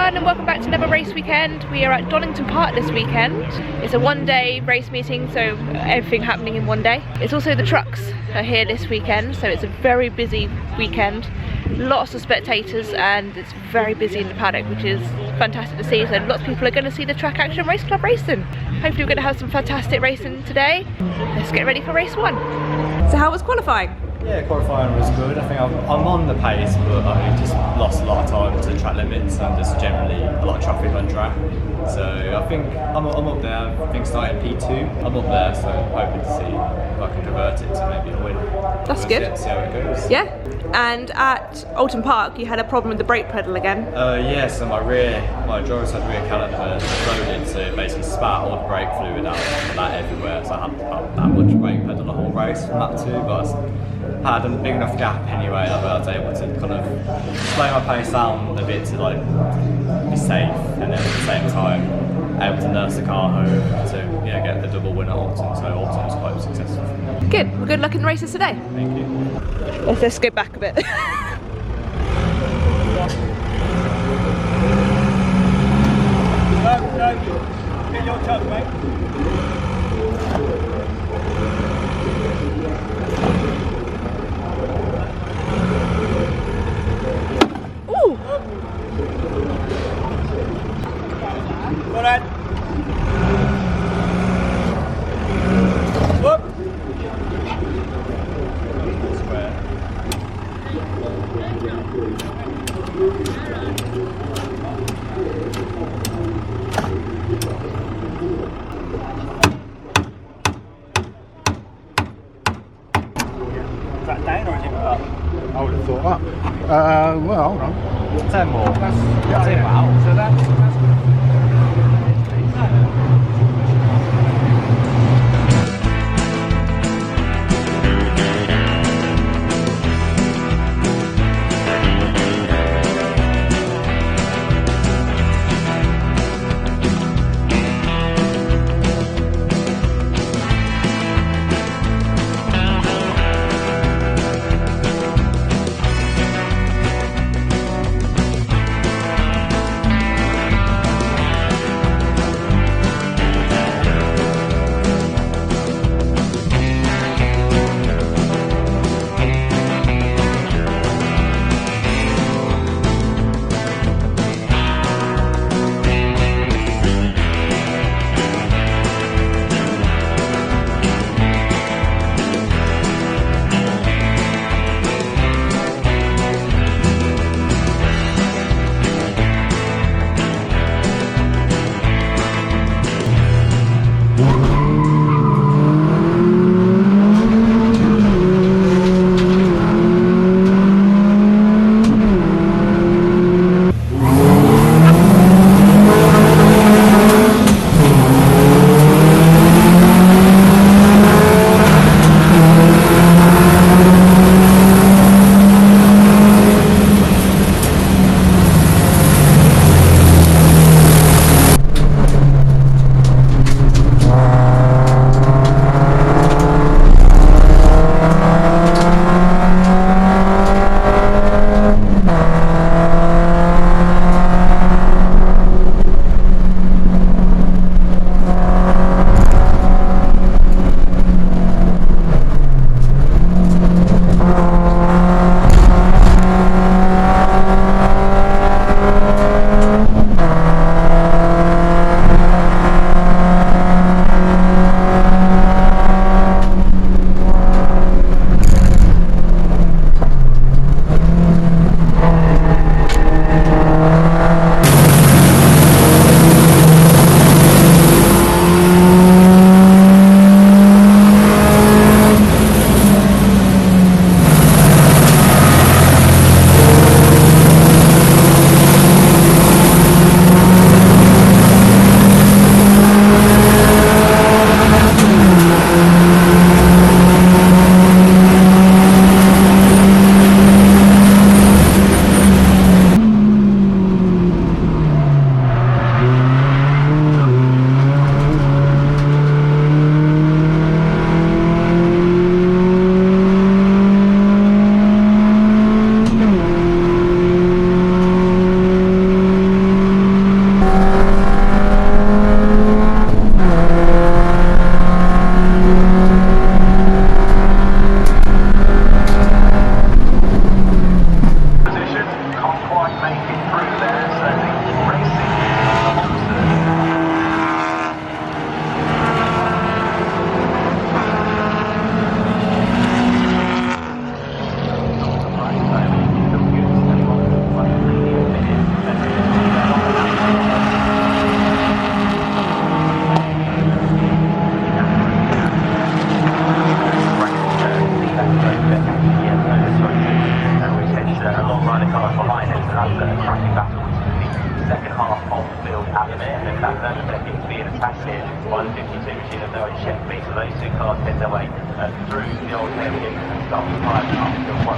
everyone and welcome back to another race weekend. We are at Donington Park this weekend. It's a one-day race meeting, so everything happening in one day. It's also the trucks are here this weekend, so it's a very busy weekend. Lots of spectators and it's very busy in the paddock, which is fantastic to see. So lots of people are going to see the Track Action Race Club racing. Hopefully we're going to have some fantastic racing today. Let's get ready for race one. So how was qualifying? Yeah, qualifying was good. I think I'm on the pace, but I just lost a lot of time to track limits and just generally a lot of traffic on track. So I think I'm up there. I think starting P2, I'm up there, so hoping to see if I can convert it to maybe a win. That's good. See how it goes. Yeah. And at Oulton Park, you had a problem with the brake pedal again. Yeah, so my driver's side rear caliper exploded, so it basically spat all the brake fluid out that everywhere. So I had about that much brake pedal the whole race from that too, but I had a big enough gap anyway that I was able to kind of slow my pace down a bit to like be safe, and then at the same time able to nurse the car home to get the double win at Oulton. So Oulton was quite successful. Good. Well, good luck in the races today. Thank you. Let's go back a bit. No, get your chance, mate. Ooh! Go ahead. Whoop. Square. Is that down or is it up? I would have thought up. Well, hold on. 10 more. That's 10 more. So that's second half of the field at the minute, and in fact Beckett is being attacked here by the 52 machine of Noah Checkley, so those two cars head their way through the old area and start to climb up to one.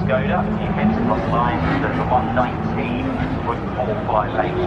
Skoda. He heads across the line to the 119.45 lane.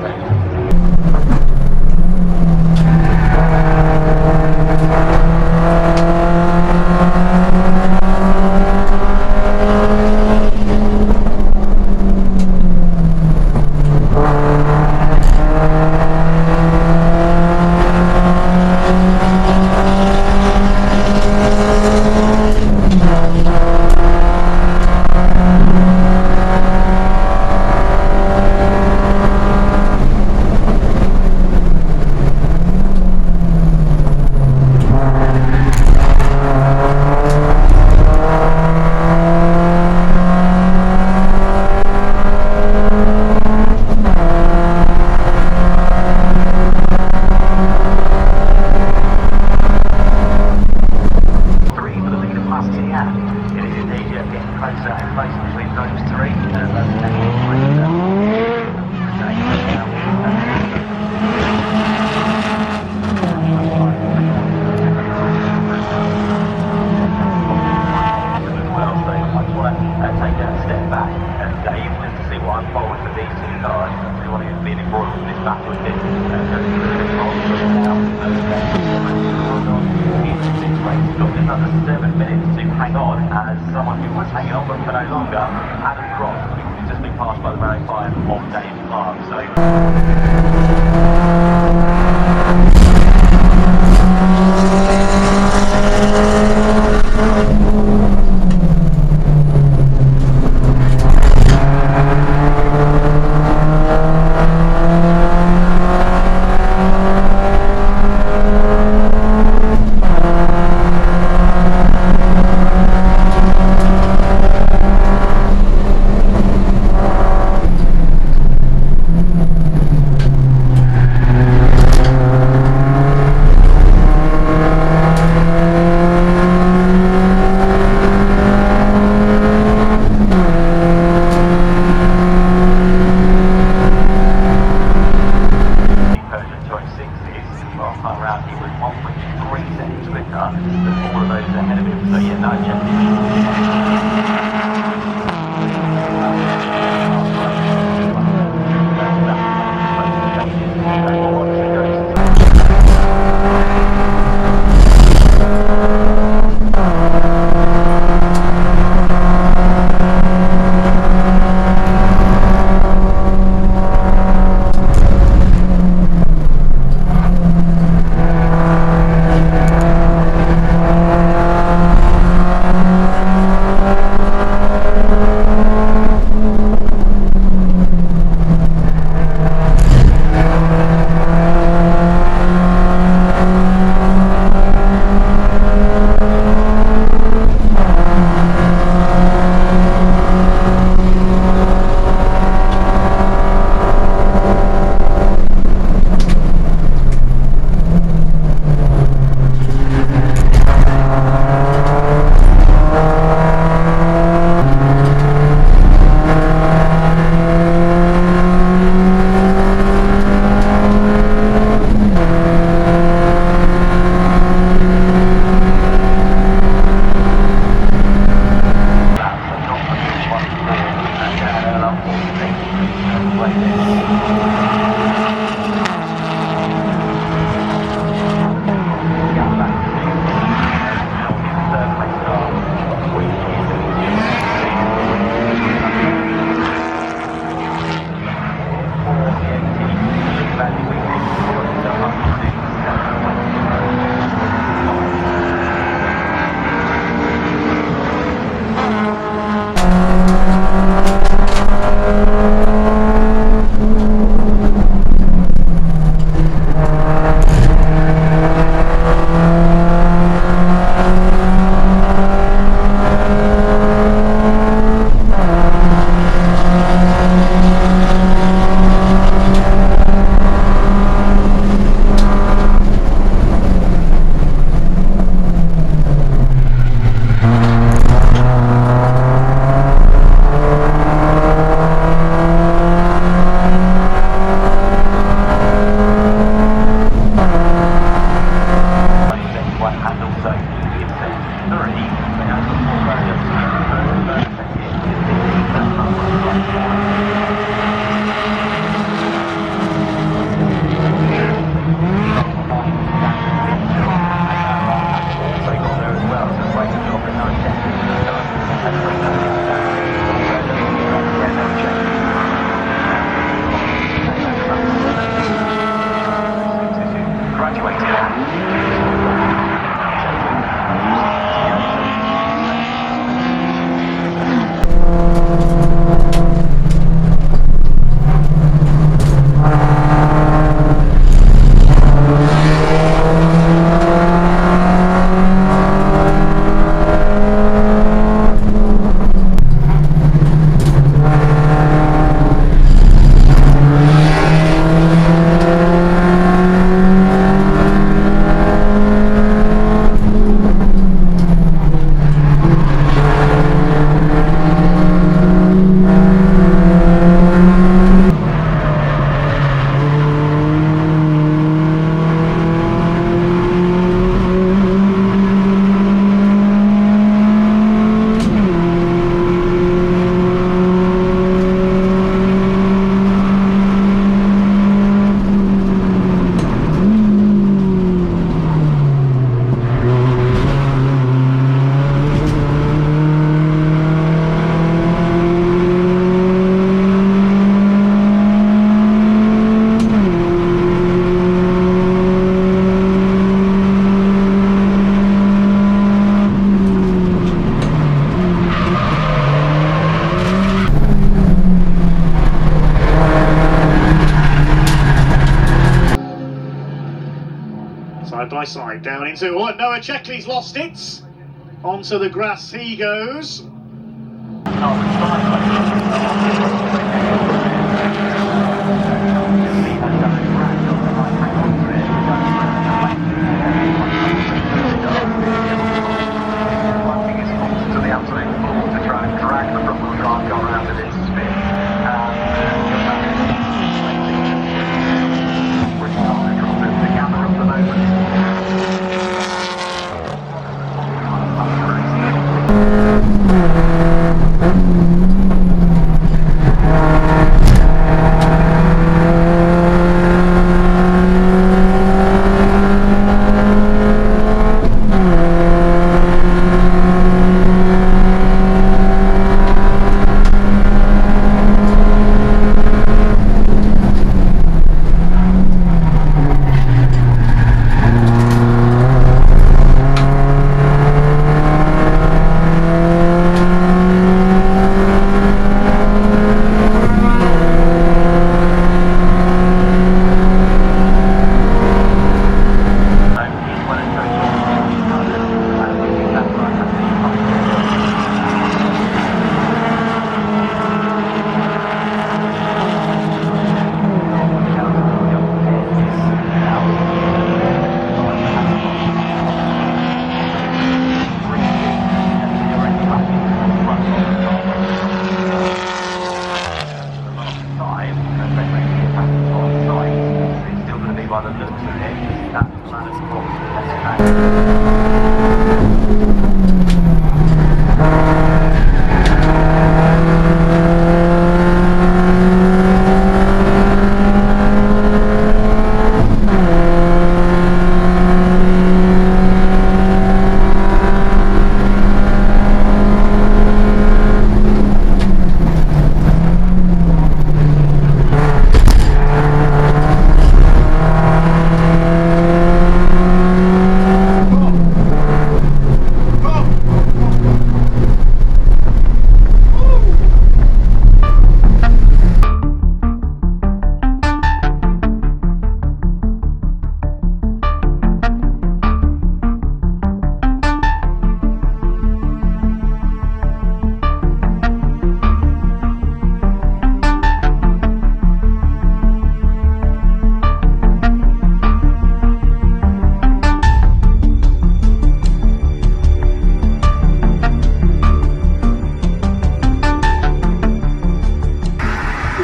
side by side down into Noah Checkley's lost it. Onto the grass he goes.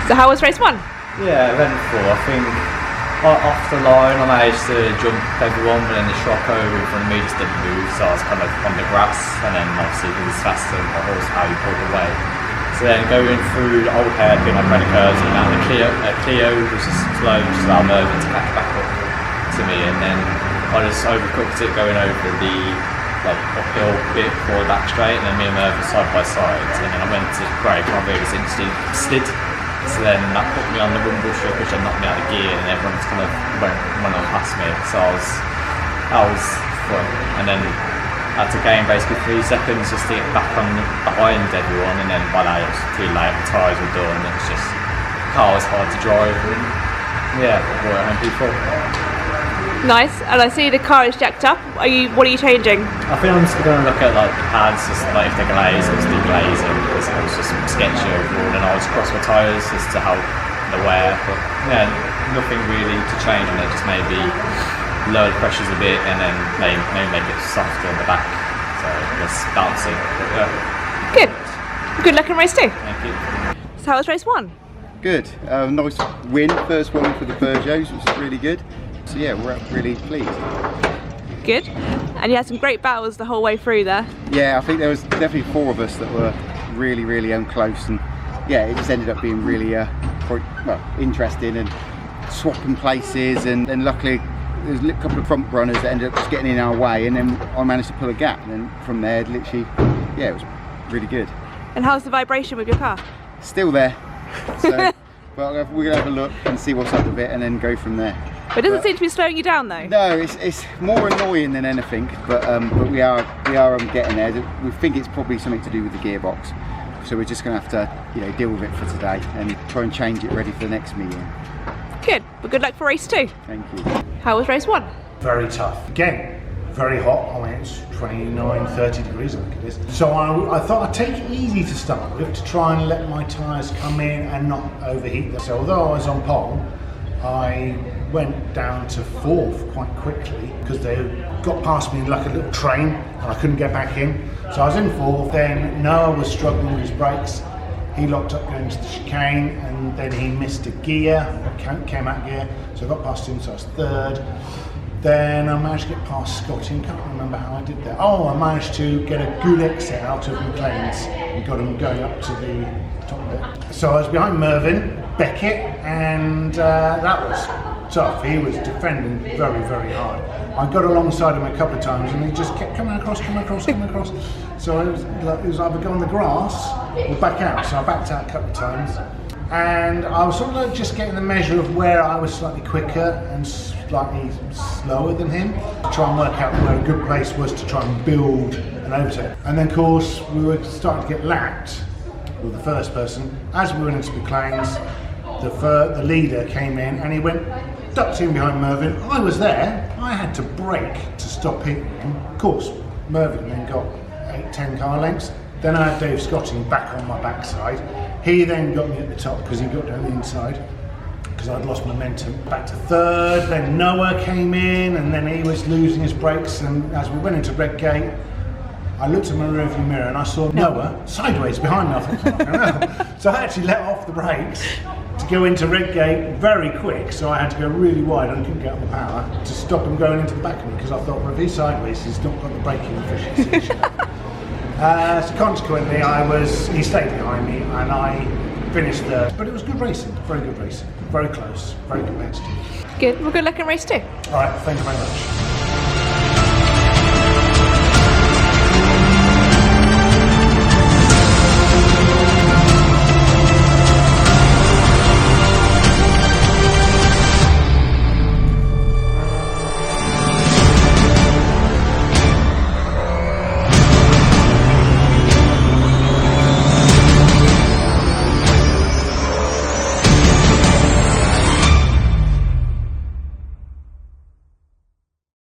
So how was race 1? Yeah, event 4. I think off the line I managed to jump everyone, but then the shock over in front of me just didn't move, so I was kind of on the grass, and then obviously it was faster than the horse how you pulled away. So then going through the old hairpin, like credit curves, and now the Clio was just slow, just allowed Mervyn to catch back up to me, and then I just overcooked it going over the uphill bit for the back straight, and then me and Mervyn side by side, and then I went to brake, and I realised instantly slid. So then that put me on the rumble strip, which knocked me out of gear, and everyone just kind of went on past me. So that was fun. And then I had to gain basically 3 seconds just to get back on behind everyone, and then by that it was too late, the tyres were done, and it's just, the car was hard to drive, and yeah, we're at MP4. Nice, and I see the car is jacked up. What are you changing? I think I'm just going to look at like the pads, just like if they're glazed, or just deglazing, because it was just sketchy overall, and I'll just cross my tyres just to help the wear. But yeah, nothing really to change on it, just maybe lower the pressures a bit, and then maybe make it softer in the back, so less bouncing. But yeah. Good. Good luck in race 2. Thank you. So how was race 1? Good. Nice win, first one for the Peugeots, which is really good. So yeah, we're really pleased. Good. And you had some great battles the whole way through there. Yeah, I think there was definitely 4 of us that were really close, and yeah, it just ended up being really quite, well, interesting and swapping places, and then luckily there was a couple of front runners that ended up just getting in our way, and then I managed to pull a gap, and then from there literally, yeah, it was really good. And how's the vibration with your car? Still there. So well, we're gonna have a look and see what's up with it, and then go from there. But it doesn't seem to be slowing you down though. No, it's more annoying than anything, but we are getting there. We think it's probably something to do with the gearbox, so we're just going to have to deal with it for today and try and change it ready for the next meeting. Good. Well, good luck for race 2. Thank you. How was race 1? very tough. Again, very hot. I mean, it's 29, 30 degrees, I think it is. So I thought I'd take it easy to start with, to try and let my tyres come in and not overheat them. So although I was on pole, I went down to 4th quite quickly because they got past me in like a little train and I couldn't get back in. So I was in 4th, then Noah was struggling with his brakes. He locked up going to the chicane and then he missed a gear, came out gear, so I got past him, so I was 3rd. Then I managed to get past Scotty, can't remember how I did that. Oh, I managed to get a good exit out of McLean's and got him going up to the top of it. So I was behind Mervyn Beckett and that was tough. He was defending very, very hard. I got alongside him a couple of times and he just kept coming across. So it was either go on the grass or back out. So I backed out a couple of times. And I was sort of like just getting the measure of where I was slightly quicker and slightly slower than him, to try and work out where a good place was to try and build an overtake. And then of course we were starting to get lapped with the first person. As we went into McLean's, the leader came in and he went, ducked in behind Mervyn. I was there, I had to brake to stop hitting him. Of course, Mervyn then got 8-10 car lengths. Then I had Dave Scotting back on my backside. He then got me at the top because he got down the inside because I'd lost momentum. Back to 3rd, then Noah came in and then he was losing his brakes, and as we went into Redgate, I looked at my rearview mirror and I saw Noah sideways behind me. I thought, oh, no. So I actually let off the brakes to go into Redgate very quick, so I had to go really wide and couldn't get on the power to stop him going into the back of me because I thought, well, if he's sideways, he's not got the braking efficiency. So consequently, he stayed behind me and I finished 3rd. But it was good racing, very good racing, very close, very competitive. Good, well good luck in race 2. All right, thank you very much.